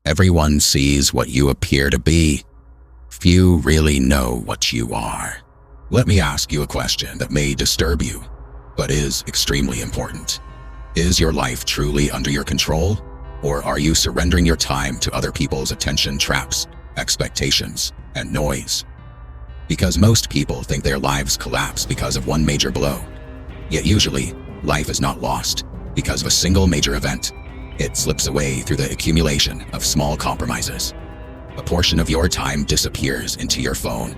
Everyone sees what you appear to be. Few really know what you are. Let me ask you a question that may disturb you, but is extremely important. Is your life truly under your control, or are you surrendering your time to other people's attention traps, expectations, and noise? Because most people think their lives collapse because of one major blow. Yet usually, life is not lost because of a single major event. It slips away through the accumulation of small compromises. A portion of your time disappears into your phone.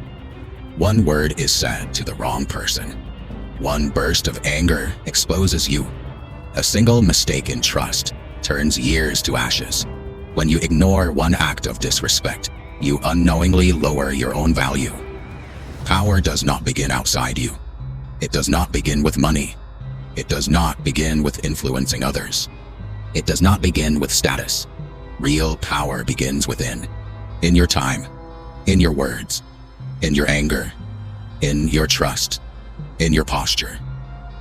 One word is said to the wrong person. One burst of anger exposes you. A single mistake in trust turns years to ashes. When you ignore one act of disrespect, you unknowingly lower your own value. Power does not begin outside you. It does not begin with money. It does not begin with influencing others. It does not begin with status. Real power begins within. In your time, in your words, in your anger, in your trust, in your posture,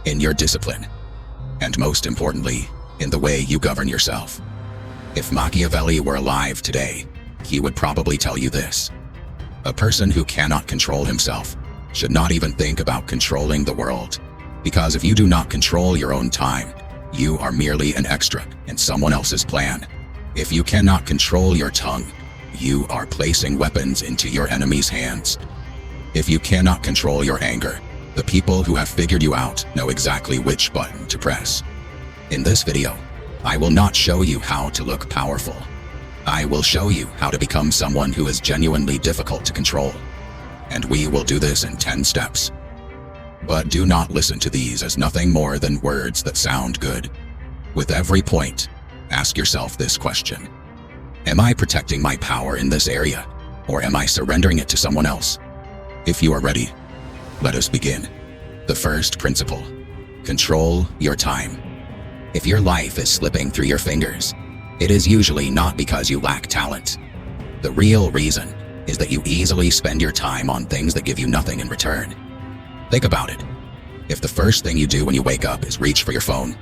in your discipline, and most importantly, in the way you govern yourself. If Machiavelli were alive today, he would probably tell you this. A person who cannot control himself should not even think about controlling the world, because if you do not control your own time, you are merely an extra in someone else's plan. If you cannot control your tongue, you are placing weapons into your enemy's hands. If you cannot control your anger, the people who have figured you out know exactly which button to press. In this video, I will not show you how to look powerful. I will show you how to become someone who is genuinely difficult to control. And we will do this in 10 steps. But do not listen to these as nothing more than words that sound good. With every point, ask yourself this question. Am I protecting my power in this area, or am I surrendering it to someone else? If you are ready, let us begin. The first principle: control your time. If your life is slipping through your fingers, it is usually not because you lack talent. The real reason is that you easily spend your time on things that give you nothing in return. Think about it. If the first thing you do when you wake up is reach for your phone,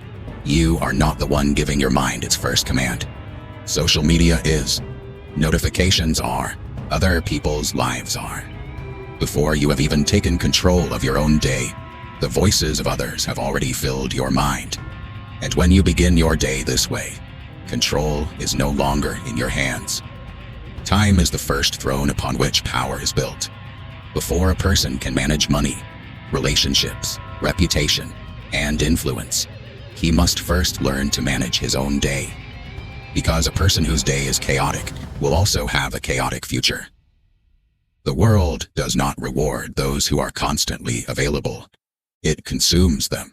you are not the one giving your mind its first command. Social media is. Notifications are. Other people's lives are. Before you have even taken control of your own day, the voices of others have already filled your mind. And when you begin your day this way, control is no longer in your hands. Time is the first throne upon which power is built. Before a person can manage money, relationships, reputation, and influence, he must first learn to manage his own day. Because a person whose day is chaotic will also have a chaotic future. The world does not reward those who are constantly available. It consumes them.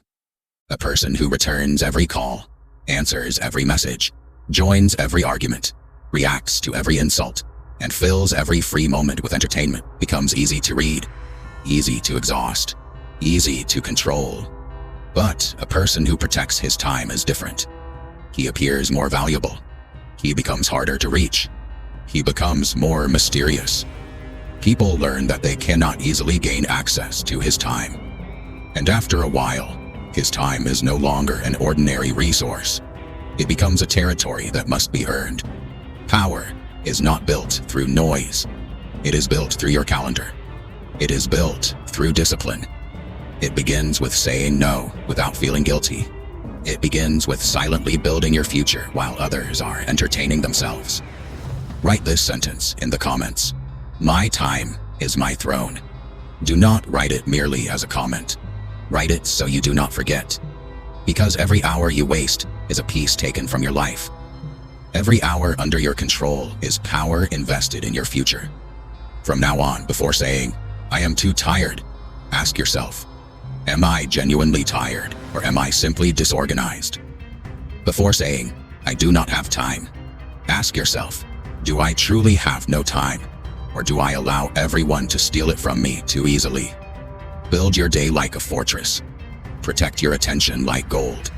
A person who returns every call, answers every message, joins every argument, reacts to every insult, and fills every free moment with entertainment becomes easy to read, easy to exhaust, easy to control. But a person who protects his time is different. He appears more valuable. He becomes harder to reach. He becomes more mysterious. People learn that they cannot easily gain access to his time. And after a while, his time is no longer an ordinary resource. It becomes a territory that must be earned. Power is not built through noise. It is built through your calendar. It is built through discipline. It begins with saying no without feeling guilty. It begins with silently building your future while others are entertaining themselves. Write this sentence in the comments. My time is my throne. Do not write it merely as a comment. Write it so you do not forget. Because every hour you waste is a piece taken from your life. Every hour under your control is power invested in your future. From now on, before saying, I am too tired, ask yourself, am I genuinely tired, or am I simply disorganized? Before saying, I do not have time, ask yourself, do I truly have no time, or do I allow everyone to steal it from me too easily? Build your day like a fortress. Protect your attention like gold.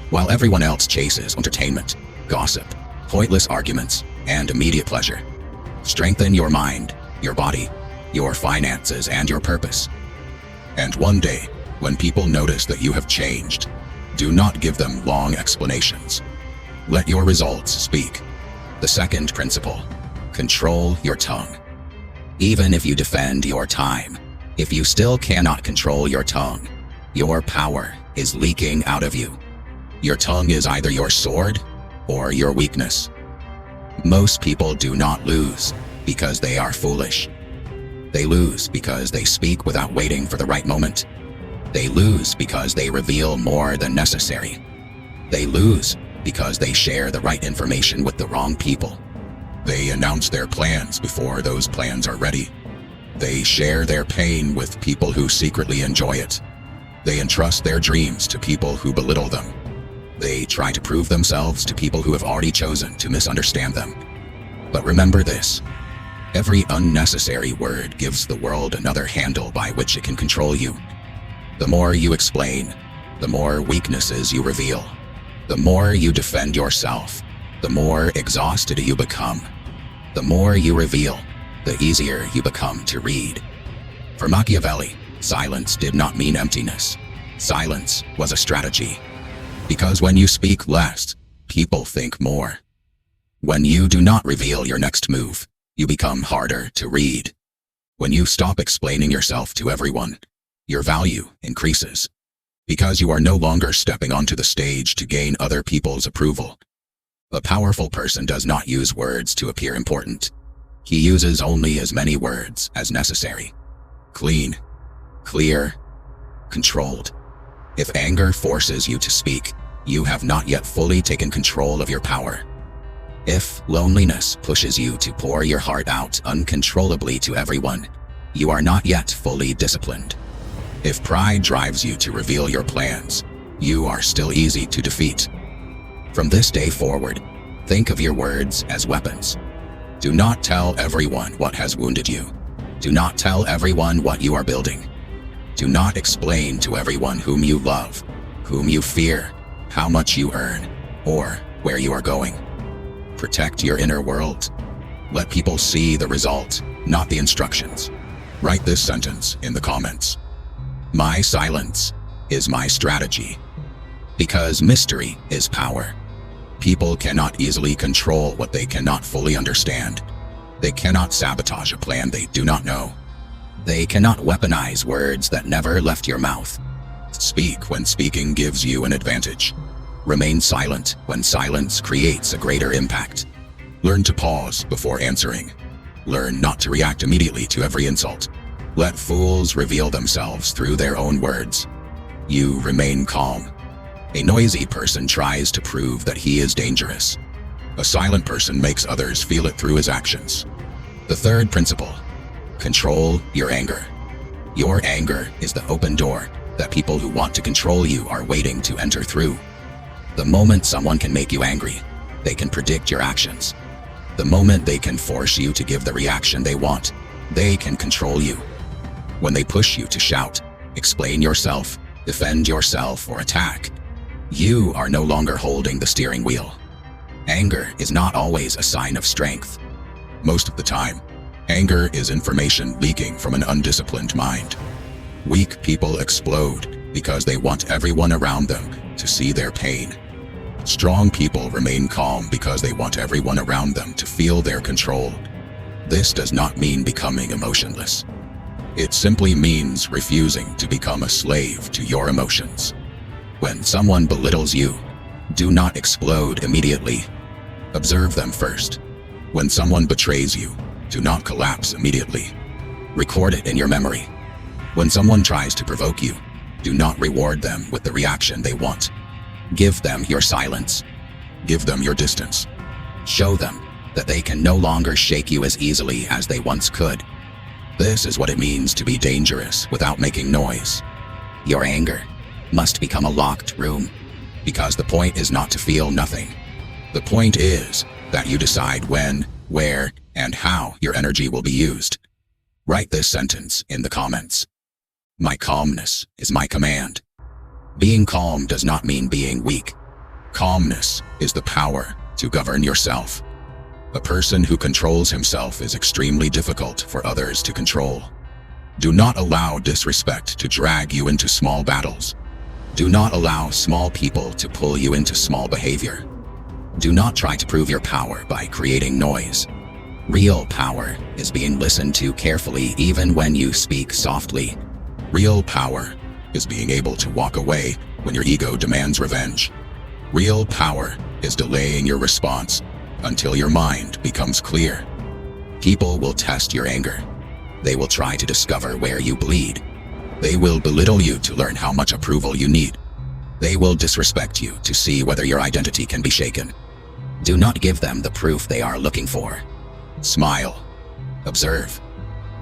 While everyone else chases entertainment, gossip, pointless arguments, and immediate pleasure, strengthen your mind, your body, your finances, and your purpose. And one day, when people notice that you have changed, do not give them long explanations. Let your results speak. The second principle: control your tongue. Even if you defend your time, if you still cannot control your tongue, your power is leaking out of you. Your tongue is either your sword or your weakness. Most people do not lose because they are foolish. They lose because they speak without waiting for the right moment. They lose because they reveal more than necessary. They lose because they share the right information with the wrong people. They announce their plans before those plans are ready. They share their pain with people who secretly enjoy it. They entrust their dreams to people who belittle them. They try to prove themselves to people who have already chosen to misunderstand them. But remember this: every unnecessary word gives the world another handle by which it can control you. The more you explain, the more weaknesses you reveal. The more you defend yourself, the more exhausted you become. The more you reveal, the easier you become to read. For Machiavelli, silence did not mean emptiness. Silence was a strategy. Because when you speak less, people think more. When you do not reveal your next move, you become harder to read. When you stop explaining yourself to everyone, your value increases. Because you are no longer stepping onto the stage to gain other people's approval. A powerful person does not use words to appear important. He uses only as many words as necessary. Clean, clear, controlled. If anger forces you to speak, you have not yet fully taken control of your power. If loneliness pushes you to pour your heart out uncontrollably to everyone, you are not yet fully disciplined. If pride drives you to reveal your plans, you are still easy to defeat. From this day forward, think of your words as weapons. Do not tell everyone what has wounded you. Do not tell everyone what you are building. Do not explain to everyone whom you love, whom you fear, how much you earn, or where you are going. Protect your inner world. Let people see the result, not the instructions. Write this sentence in the comments. My silence is my strategy. Because mystery is power. People cannot easily control what they cannot fully understand. They cannot sabotage a plan they do not know. They cannot weaponize words that never left your mouth. Speak when speaking gives you an advantage. Remain silent when silence creates a greater impact. Learn to pause before answering. Learn not to react immediately to every insult. Let fools reveal themselves through their own words. You remain calm. A noisy person tries to prove that he is dangerous. A silent person makes others feel it through his actions. The third principle: control your anger. Your anger is the open door that people who want to control you are waiting to enter through. The moment someone can make you angry, they can predict your actions. The moment they can force you to give the reaction they want, they can control you. When they push you to shout, explain yourself, defend yourself, or attack, you are no longer holding the steering wheel. Anger is not always a sign of strength. Most of the time, anger is information leaking from an undisciplined mind. Weak people explode because they want everyone around them to see their pain. Strong people remain calm because they want everyone around them to feel their control. This does not mean becoming emotionless. It simply means refusing to become a slave to your emotions. When someone belittles you, do not explode immediately. Observe them first. When someone betrays you, do not collapse immediately. Record it in your memory. When someone tries to provoke you, do not reward them with the reaction they want. Give them your silence. Give them your distance. Show them that they can no longer shake you as easily as they once could. This is what it means to be dangerous without making noise. Your anger must become a locked room, because the point is not to feel nothing. The point is that you decide when, where, and how your energy will be used. Write this sentence in the comments. My calmness is my command. Being calm does not mean being weak. Calmness is the power to govern yourself. A person who controls himself is extremely difficult for others to control. Do not allow disrespect to drag you into small battles. Do not allow small people to pull you into small behavior. Do not try to prove your power by creating noise. Real power is being listened to carefully even when you speak softly. Real power is being able to walk away when your ego demands revenge. Real power is delaying your response until your mind becomes clear. People will test your anger. They will try to discover where you bleed. They will belittle you to learn how much approval you need. They will disrespect you to see whether your identity can be shaken. Do not give them the proof they are looking for. Smile, observe,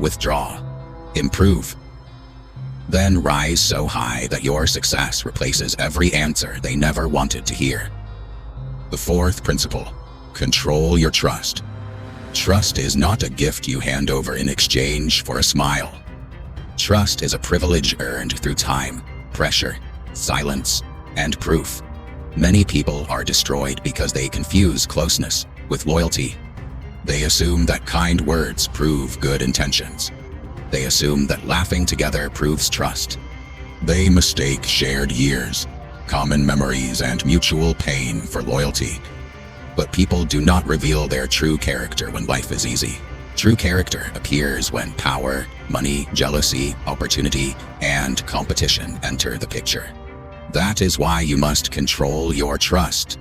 withdraw, improve. Then rise so high that your success replaces every answer they never wanted to hear. The fourth principle, control your trust. Trust is not a gift you hand over in exchange for a smile. Trust is a privilege earned through time, pressure, silence, and proof. Many people are destroyed because they confuse closeness with loyalty. They assume that kind words prove good intentions. They assume that laughing together proves trust. They mistake shared years, common memories, and mutual pain for loyalty. But people do not reveal their true character when life is easy. True character appears when power, money, jealousy, opportunity, and competition enter the picture. That is why you must control your trust,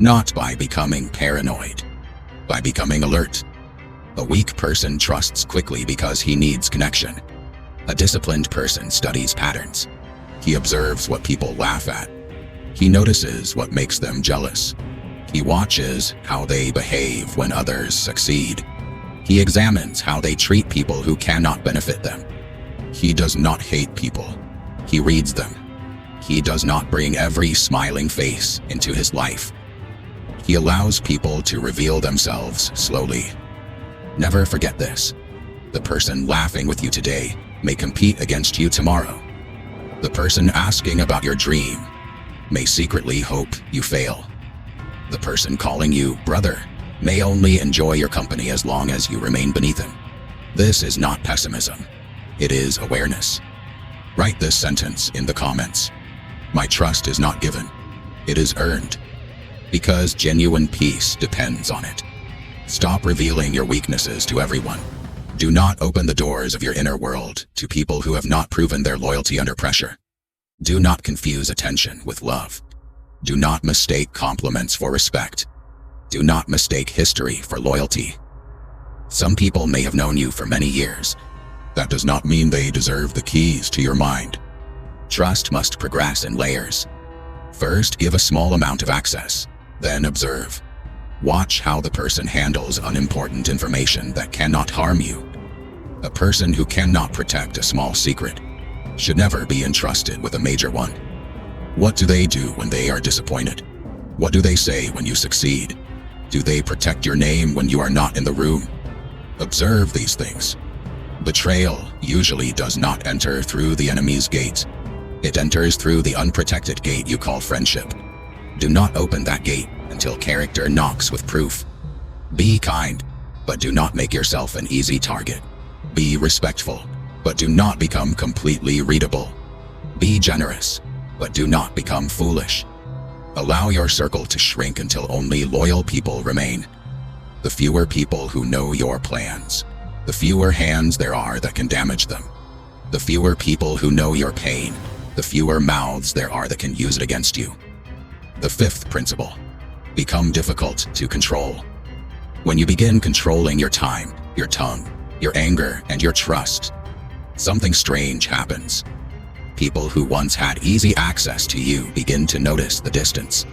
not by becoming paranoid, by becoming alert. A weak person trusts quickly because he needs connection. A disciplined person studies patterns. He observes what people laugh at. He notices what makes them jealous. He watches how they behave when others succeed. He examines how they treat people who cannot benefit them. He does not hate people. He reads them. He does not bring every smiling face into his life. He allows people to reveal themselves slowly. Never forget this. The person laughing with you today may compete against you tomorrow. The person asking about your dream may secretly hope you fail. The person calling you brother may only enjoy your company as long as you remain beneath him. This is not pessimism. It is awareness. Write this sentence in the comments. My trust is not given. It is earned. Because genuine peace depends on it. Stop revealing your weaknesses to everyone. Do not open the doors of your inner world to people who have not proven their loyalty under pressure. Do not confuse attention with love. Do not mistake compliments for respect. Do not mistake history for loyalty. Some people may have known you for many years. That does not mean they deserve the keys to your mind. Trust must progress in layers. First, give a small amount of access, then observe. Watch how the person handles unimportant information that cannot harm you. A person who cannot protect a small secret should never be entrusted with a major one. What do they do when they are disappointed? What do they say when you succeed? Do they protect your name when you are not in the room? Observe these things. Betrayal usually does not enter through the enemy's gate. It enters through the unprotected gate you call friendship. Do not open that gate until character knocks with proof. Be kind, but do not make yourself an easy target. Be respectful, but do not become completely readable. Be generous, but do not become foolish. Allow your circle to shrink until only loyal people remain. The fewer people who know your plans, the fewer hands there are that can damage them. The fewer people who know your pain, the fewer mouths there are that can use it against you. The fifth principle, become difficult to control. When you begin controlling your time, your tongue, your anger, and your trust, something strange happens. People who once had easy access to you begin to notice the distance.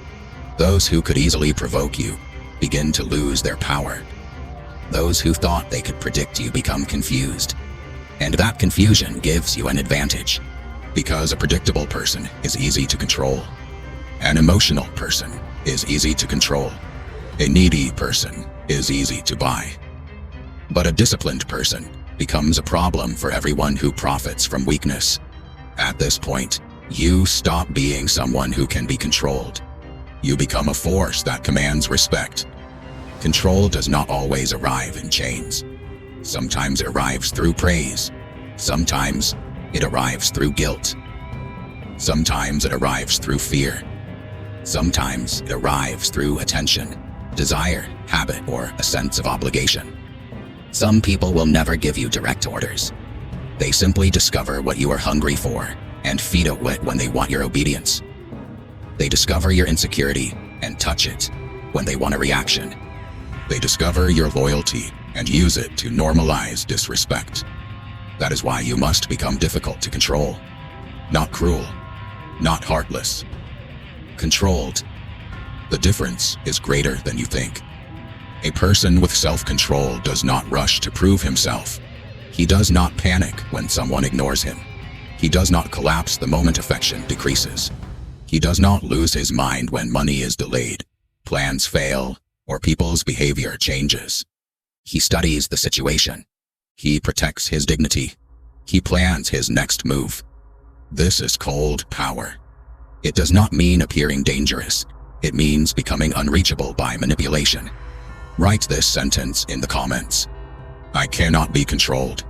Those who could easily provoke you begin to lose their power. Those who thought they could predict you become confused. And that confusion gives you an advantage. Because a predictable person is easy to control. An emotional person is easy to control. A needy person is easy to buy. But a disciplined person becomes a problem for everyone who profits from weakness. At this point, you stop being someone who can be controlled. You become a force that commands respect. Control does not always arrive in chains. Sometimes it arrives through praise. Sometimes it arrives through guilt. Sometimes it arrives through fear. Sometimes it arrives through attention, desire, habit, or a sense of obligation. Some people will never give you direct orders. They simply discover what you are hungry for and feed it when they want your obedience. They discover your insecurity and touch it when they want a reaction. They discover your loyalty and use it to normalize disrespect. That is why you must become difficult to control. Not cruel, not heartless. Controlled. The difference is greater than you think. A person with self-control does not rush to prove himself. He does not panic when someone ignores him. He does not collapse the moment affection decreases. He does not lose his mind when money is delayed, plans fail, or people's behavior changes. He studies the situation. He protects his dignity. He plans his next move. This is cold power. It does not mean appearing dangerous. It means becoming unreachable by manipulation. Write this sentence in the comments. I cannot be controlled.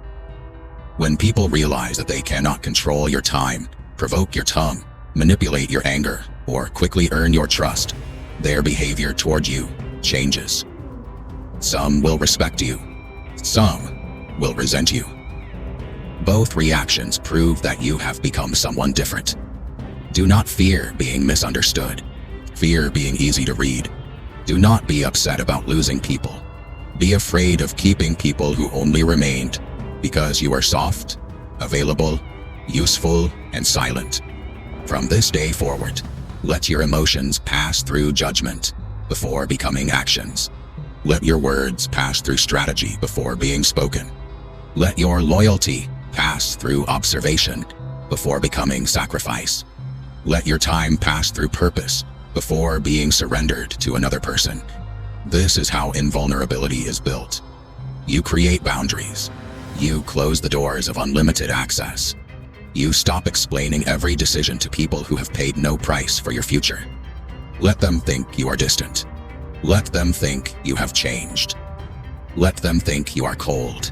When people realize that they cannot control your time, provoke your tongue, manipulate your anger, or quickly earn your trust, their behavior toward you changes. Some will respect you. Some will resent you. Both reactions prove that you have become someone different. Do not fear being misunderstood. Fear being easy to read. Do not be upset about losing people. Be afraid of keeping people who only remained because you are soft, available, useful, and silent. From this day forward, let your emotions pass through judgment before becoming actions. Let your words pass through strategy before being spoken. Let your loyalty pass through observation before becoming sacrifice. Let your time pass through purpose before being surrendered to another person. This is how invulnerability is built. You create boundaries. You close the doors of unlimited access. You stop explaining every decision to people who have paid no price for your future. Let them think you are distant. Let them think you have changed. Let them think you are cold.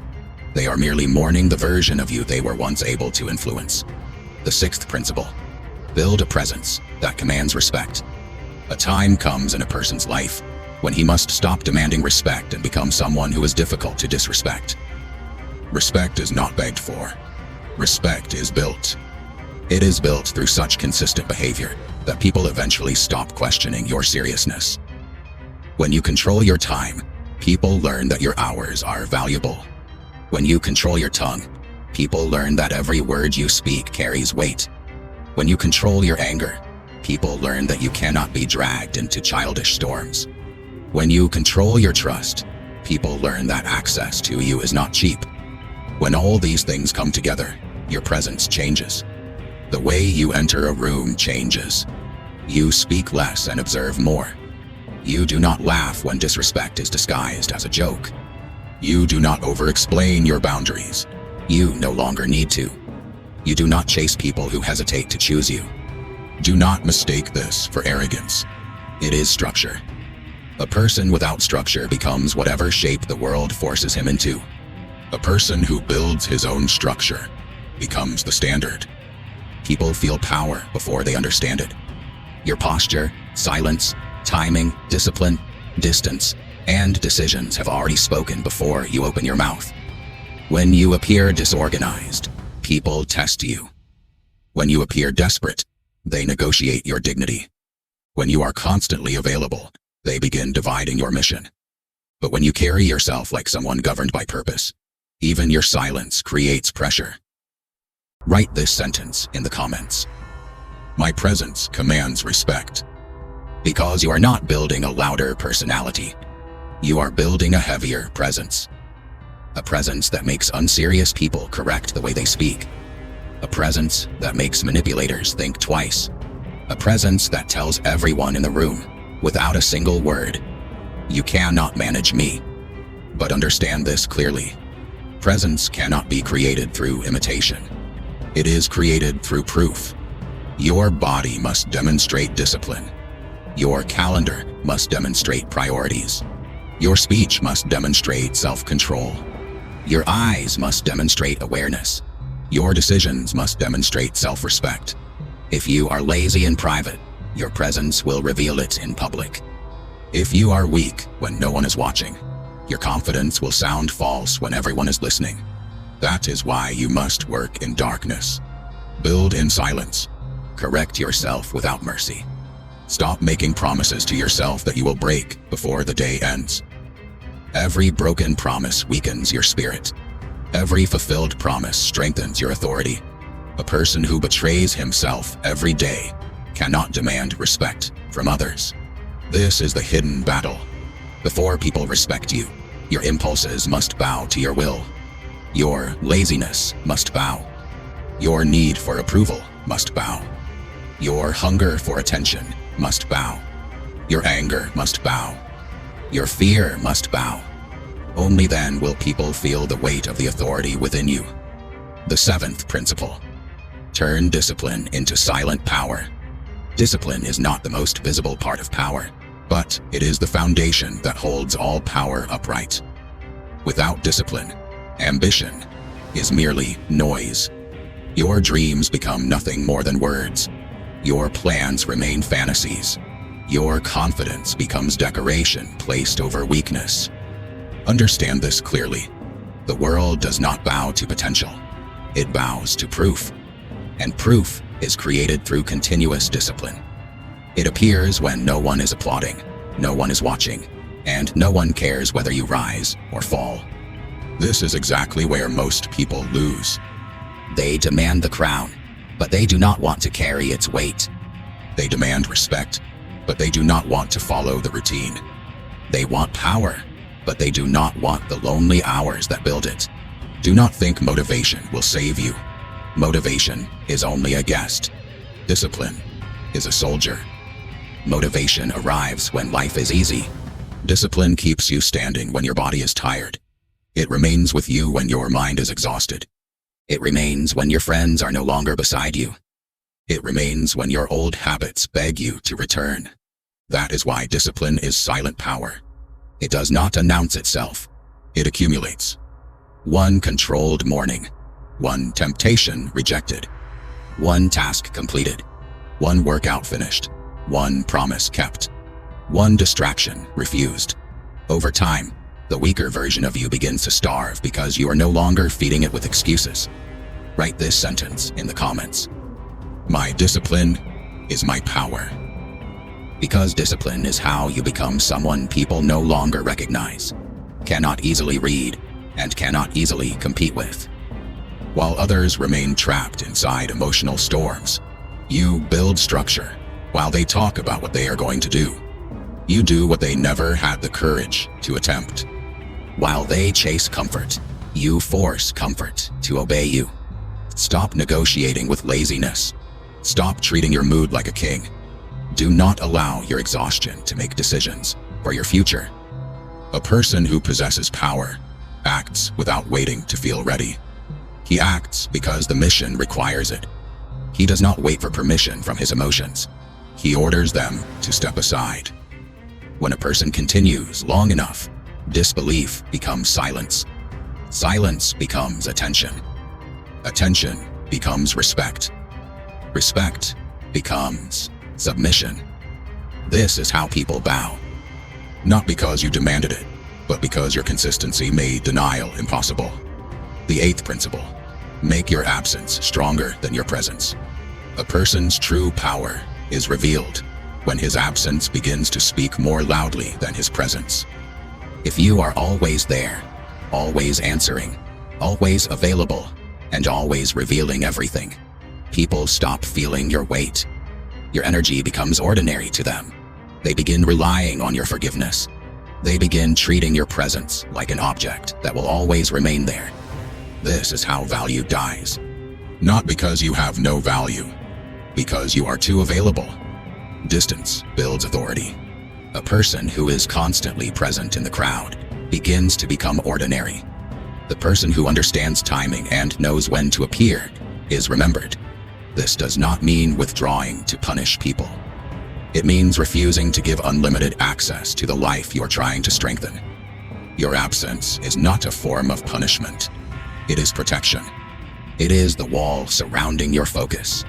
They are merely mourning the version of you they were once able to influence. The sixth principle: build a presence that commands respect. A time comes in a person's life when he must stop demanding respect and become someone who is difficult to disrespect. Respect is not begged for. Respect is built. It is built through such consistent behavior that people eventually stop questioning your seriousness. When you control your time, people learn that your hours are valuable. When you control your tongue, people learn that every word you speak carries weight. When you control your anger, people learn that you cannot be dragged into childish storms. When you control your trust, people learn that access to you is not cheap. When all these things come together, your presence changes. The way you enter a room changes. You speak less and observe more. You do not laugh when disrespect is disguised as a joke. You do not over-explain your boundaries. You no longer need to. You do not chase people who hesitate to choose you. Do not mistake this for arrogance. It is structure. A person without structure becomes whatever shape the world forces him into. A person who builds his own structure becomes the standard. People feel power before they understand it. Your posture, silence, timing, discipline, distance, and decisions have already spoken before you open your mouth. When you appear disorganized, people test you. When you appear desperate, they negotiate your dignity. When you are constantly available, they begin dividing your mission. But when you carry yourself like someone governed by purpose, even your silence creates pressure. Write this sentence in the comments. My presence commands respect. Because you are not building a louder personality. You are building a heavier presence. A presence that makes unserious people correct the way they speak. A presence that makes manipulators think twice. A presence that tells everyone in the room, without a single word, you cannot manage me. But understand this clearly. Presence cannot be created through imitation. It is created through proof. Your body must demonstrate discipline. Your calendar must demonstrate priorities. Your speech must demonstrate self-control. Your eyes must demonstrate awareness. Your decisions must demonstrate self-respect. If you are lazy in private, Your presence will reveal it in public. If you are weak when no one is watching, your confidence will sound false when everyone is listening. That is why you must work in darkness. Build in silence. Correct yourself without mercy. Stop making promises to yourself that you will break before the day ends. Every broken promise weakens your spirit. Every fulfilled promise strengthens your authority. A person who betrays himself every day cannot demand respect from others. This is the hidden battle. Before people respect you, your impulses must bow to your will. Your laziness must bow. Your need for approval must bow. Your hunger for attention must bow. Your anger must bow. Your fear must bow. Only then will people feel the weight of the authority within you. The seventh principle. Turn discipline into silent power. Discipline is not the most visible part of power, but it is the foundation that holds all power upright. Without discipline, ambition is merely noise. Your dreams become nothing more than words. Your plans remain fantasies. Your confidence becomes decoration placed over weakness. Understand this clearly. The world does not bow to potential. It bows to proof. And proof is created through continuous discipline. It appears when no one is applauding, no one is watching, and no one cares whether you rise or fall. This is exactly where most people lose. They demand the crown, but they do not want to carry its weight. They demand respect, but they do not want to follow the routine. They want power, but they do not want the lonely hours that build it. Do not think motivation will save you. Motivation is only a guest. Discipline is a soldier. Motivation arrives when life is easy. Discipline keeps you standing when your body is tired. It remains with you when your mind is exhausted. It remains when your friends are no longer beside you. It remains when your old habits beg you to return. That is why discipline is silent power. It does not announce itself. It accumulates. One controlled morning. One temptation rejected. One task completed. One workout finished. One promise kept. One distraction refused. Over time, the weaker version of you begins to starve because you are no longer feeding it with excuses. Write this sentence in the comments. My discipline is my power. Because discipline is how you become someone people no longer recognize, cannot easily read, and cannot easily compete with. While others remain trapped inside emotional storms, you build structure while they talk about what they are going to do. You do what they never had the courage to attempt. While they chase comfort, you force comfort to obey you. Stop negotiating with laziness. Stop treating your mood like a king. Do not allow your exhaustion to make decisions for your future. A person who possesses power acts without waiting to feel ready. He acts because the mission requires it. He does not wait for permission from his emotions. He orders them to step aside. When a person continues long enough, disbelief becomes silence. Silence becomes attention. Attention becomes respect. Respect becomes submission. This is how people bow. Not because you demanded it, but because your consistency made denial impossible. The eighth principle. Make your absence stronger than your presence. A person's true power is revealed when his absence begins to speak more loudly than his presence. If you are always there, always answering, always available, and always revealing everything, people stop feeling your weight. Your energy becomes ordinary to them. They begin relying on your forgiveness. They begin treating your presence like an object that will always remain there. This is how value dies. Not because you have no value, because you are too available. Distance builds authority. A person who is constantly present in the crowd begins to become ordinary. The person who understands timing and knows when to appear is remembered. This does not mean withdrawing to punish people. It means refusing to give unlimited access to the life you're trying to strengthen. Your absence is not a form of punishment. It is protection. It is the wall surrounding your focus.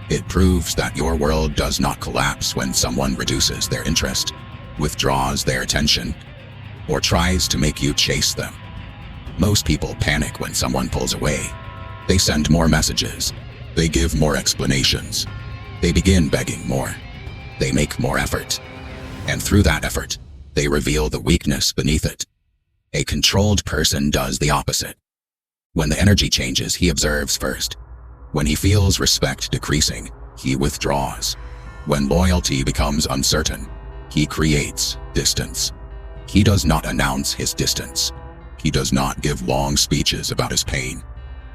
It proves that your world does not collapse when someone reduces their interest, withdraws their attention, or tries to make you chase them. Most people panic when someone pulls away. They send more messages. They give more explanations. They begin begging more. They make more effort. And through that effort, they reveal the weakness beneath it. A controlled person does the opposite. When the energy changes, he observes first. When he feels respect decreasing, he withdraws. When loyalty becomes uncertain, he creates distance. He does not announce his distance. He does not give long speeches about his pain.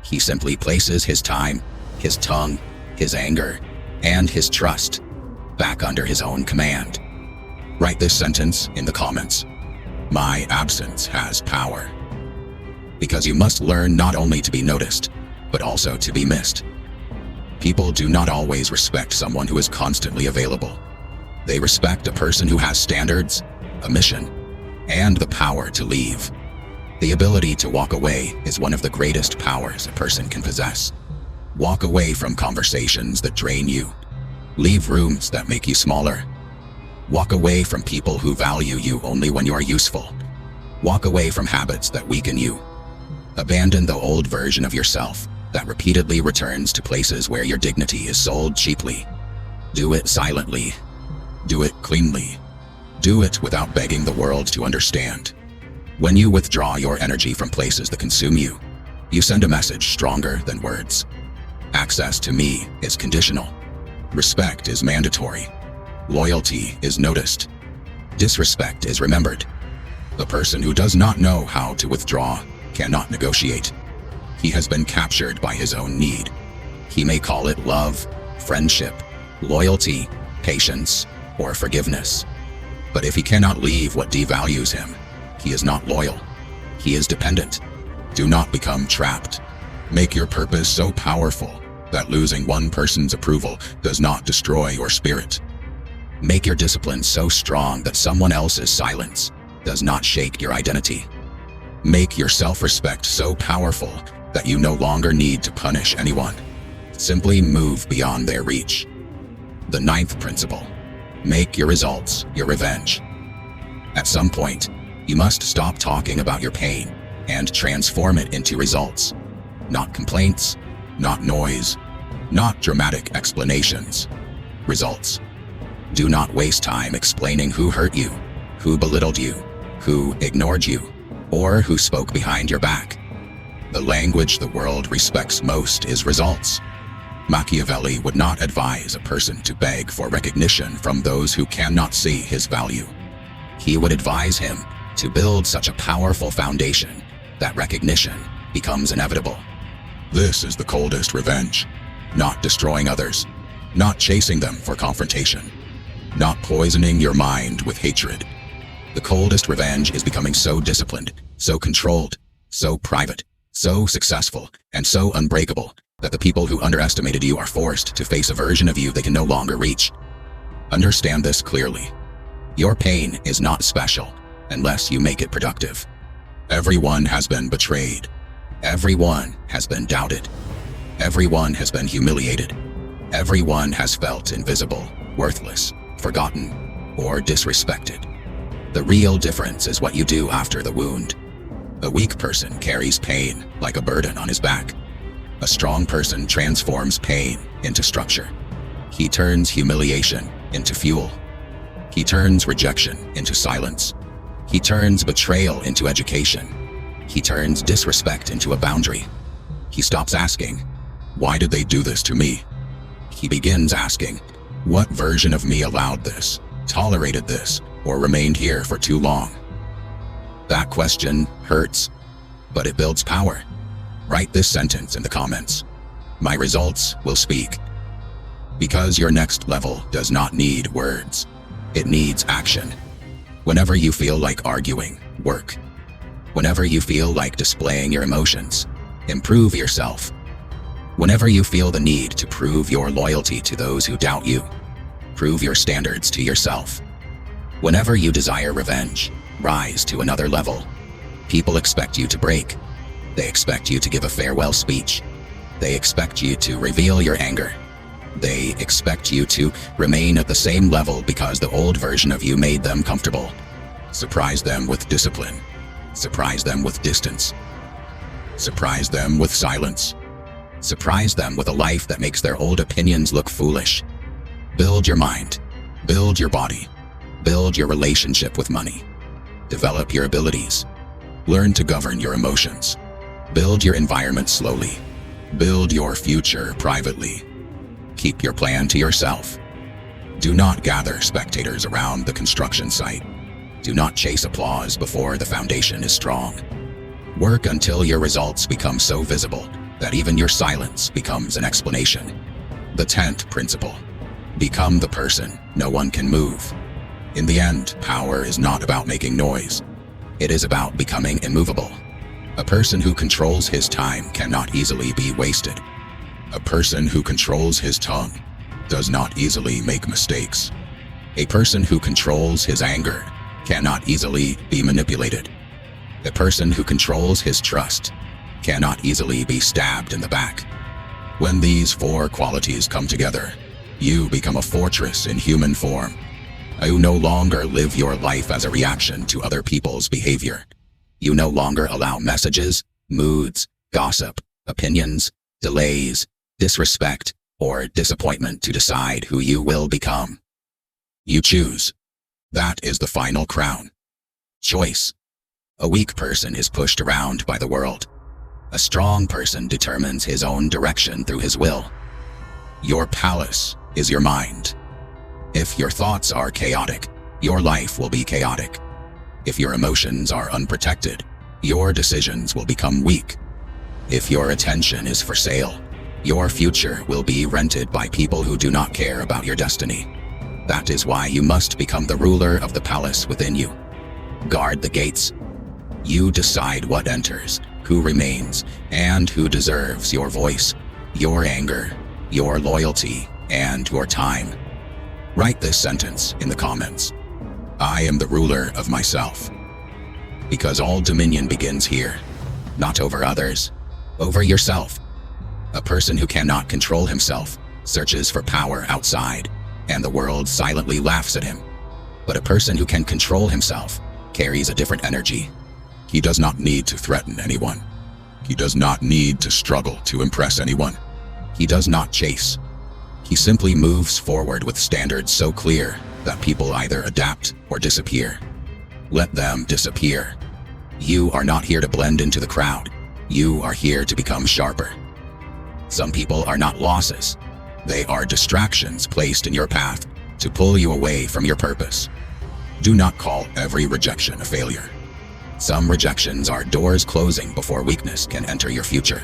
He simply places his time, his tongue, his anger, and his trust back under his own command. Write this sentence in the comments. My absence has power. Because you must learn not only to be noticed, but also to be missed. People do not always respect someone who is constantly available. They respect a person who has standards, a mission, and the power to leave. The ability to walk away is one of the greatest powers a person can possess. Walk away from conversations that drain you. Leave rooms that make you smaller. Walk away from people who value you only when you are useful. Walk away from habits that weaken you. Abandon the old version of yourself that repeatedly returns to places where your dignity is sold cheaply. Do it silently. Do it cleanly. Do it without begging the world to understand. When you withdraw your energy from places that consume you, you send a message stronger than words. Access to me is conditional. Respect is mandatory. Loyalty is noticed. Disrespect is remembered. The person who does not know how to withdraw cannot negotiate. He has been captured by his own need. He may call it love, friendship, loyalty, patience, or forgiveness. But if he cannot leave what devalues him, he is not loyal. He is dependent. Do not become trapped. Make your purpose so powerful that losing one person's approval does not destroy your spirit. Make your discipline so strong that someone else's silence does not shake your identity. Make your self-respect so powerful that you no longer need to punish anyone. Simply move beyond their reach. The 9th principle: make your results your revenge. At some point, you must stop talking about your pain and transform it into results. Not complaints, not noise, not dramatic explanations. Results. Do not waste time explaining who hurt you, who belittled you, who ignored you, or who spoke behind your back. The language the world respects most is results. Machiavelli would not advise a person to beg for recognition from those who cannot see his value. He would advise him to build such a powerful foundation that recognition becomes inevitable. This is the coldest revenge. Not destroying others, not chasing them for confrontation, not poisoning your mind with hatred. The coldest revenge is becoming so disciplined, so controlled, so private, so successful, and so unbreakable that the people who underestimated you are forced to face a version of you they can no longer reach. Understand this clearly. Your pain is not special unless you make it productive. Everyone has been betrayed. Everyone has been doubted. Everyone has been humiliated. Everyone has felt invisible, worthless, forgotten, or disrespected. The real difference is what you do after the wound. A weak person carries pain like a burden on his back. A strong person transforms pain into structure. He turns humiliation into fuel. He turns rejection into silence. He turns betrayal into education. He turns disrespect into a boundary. He stops asking, "Why did they do this to me?" He begins asking, "What version of me allowed this, tolerated this, or remained here for too long?" That question hurts, but it builds power. Write this sentence in the comments. My results will speak. Because your next level does not need words. It needs action. Whenever you feel like arguing, work. Whenever you feel like displaying your emotions, improve yourself. Whenever you feel the need to prove your loyalty to those who doubt you, prove your standards to yourself. Whenever you desire revenge, rise to another level. People expect you to break. They expect you to give a farewell speech. They expect you to reveal your anger. They expect you to remain at the same level because the old version of you made them comfortable. Surprise them with discipline. Surprise them with distance. Surprise them with silence. Surprise them with a life that makes their old opinions look foolish. Build your mind. Build your body. Build your relationship with money. Develop your abilities. Learn to govern your emotions. Build your environment slowly. Build your future privately. Keep your plan to yourself. Do not gather spectators around the construction site. Do not chase applause before the foundation is strong. Work until your results become so visible that even your silence becomes an explanation. The 10th principle. Become the person no one can move. In the end, power is not about making noise. It is about becoming immovable. A person who controls his time cannot easily be wasted. A person who controls his tongue does not easily make mistakes. A person who controls his anger cannot easily be manipulated. A person who controls his trust cannot easily be stabbed in the back. When these 4 qualities come together, you become a fortress in human form. You no longer live your life as a reaction to other people's behavior. You no longer allow messages, moods, gossip, opinions, delays, disrespect, or disappointment to decide who you will become. You choose. That is the final crown. Choice. A weak person is pushed around by the world. A strong person determines his own direction through his will. Your palace is your mind. If your thoughts are chaotic, your life will be chaotic. If your emotions are unprotected, your decisions will become weak. If your attention is for sale, your future will be rented by people who do not care about your destiny. That is why you must become the ruler of the palace within you. Guard the gates. You decide what enters, who remains, and who deserves your voice, your anger, your loyalty, and your time. Write this sentence in the comments. I am the ruler of myself. Because all dominion begins here, not over others, over yourself. A person who cannot control himself searches for power outside, and the world silently laughs at him. But a person who can control himself carries a different energy. He does not need to threaten anyone. He does not need to struggle to impress anyone. He does not chase. He simply moves forward with standards so clear that people either adapt or disappear. Let them disappear. You are not here to blend into the crowd. You are here to become sharper. Some people are not losses. They are distractions placed in your path to pull you away from your purpose. Do not call every rejection a failure. Some rejections are doors closing before weakness can enter your future.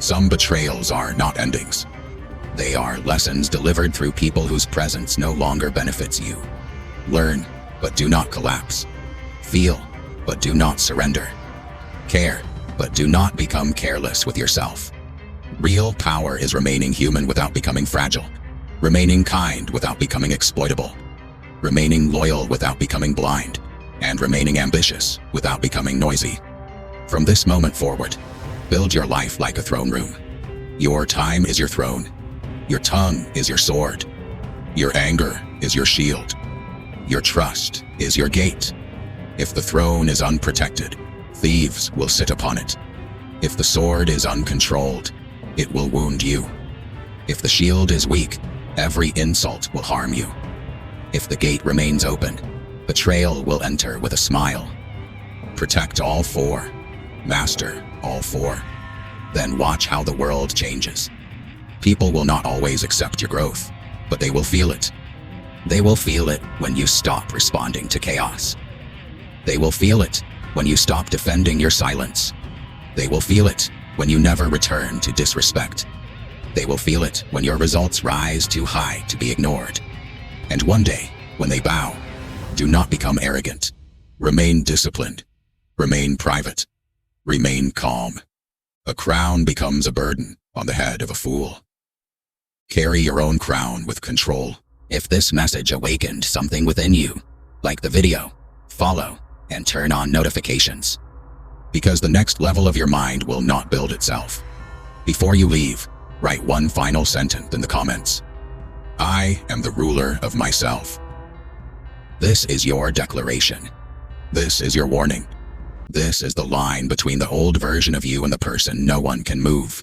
Some betrayals are not endings. They are lessons delivered through people whose presence no longer benefits you. Learn, but do not collapse. Feel, but do not surrender. Care, but do not become careless with yourself. Real power is remaining human without becoming fragile, remaining kind without becoming exploitable, remaining loyal without becoming blind, and remaining ambitious without becoming noisy. From this moment forward, build your life like a throne room. Your time is your throne. Your tongue is your sword. Your anger is your shield. Your trust is your gate. If the throne is unprotected, thieves will sit upon it. If the sword is uncontrolled, it will wound you. If the shield is weak, every insult will harm you. If the gate remains open, betrayal will enter with a smile. Protect all 4. Master all 4. Then watch how the world changes. People will not always accept your growth, but they will feel it. They will feel it when you stop responding to chaos. They will feel it when you stop defending your silence. They will feel it when you never return to disrespect. They will feel it when your results rise too high to be ignored. And one day, when they bow, do not become arrogant. Remain disciplined. Remain private. Remain calm. A crown becomes a burden on the head of a fool. Carry your own crown with control. If this message awakened something within you, like the video, follow, and turn on notifications. Because the next level of your mind will not build itself. Before you leave, Write one final sentence in the comments. I am the ruler of myself. This is your declaration. This is your warning. This is the line between the old version of you and the person no one can move.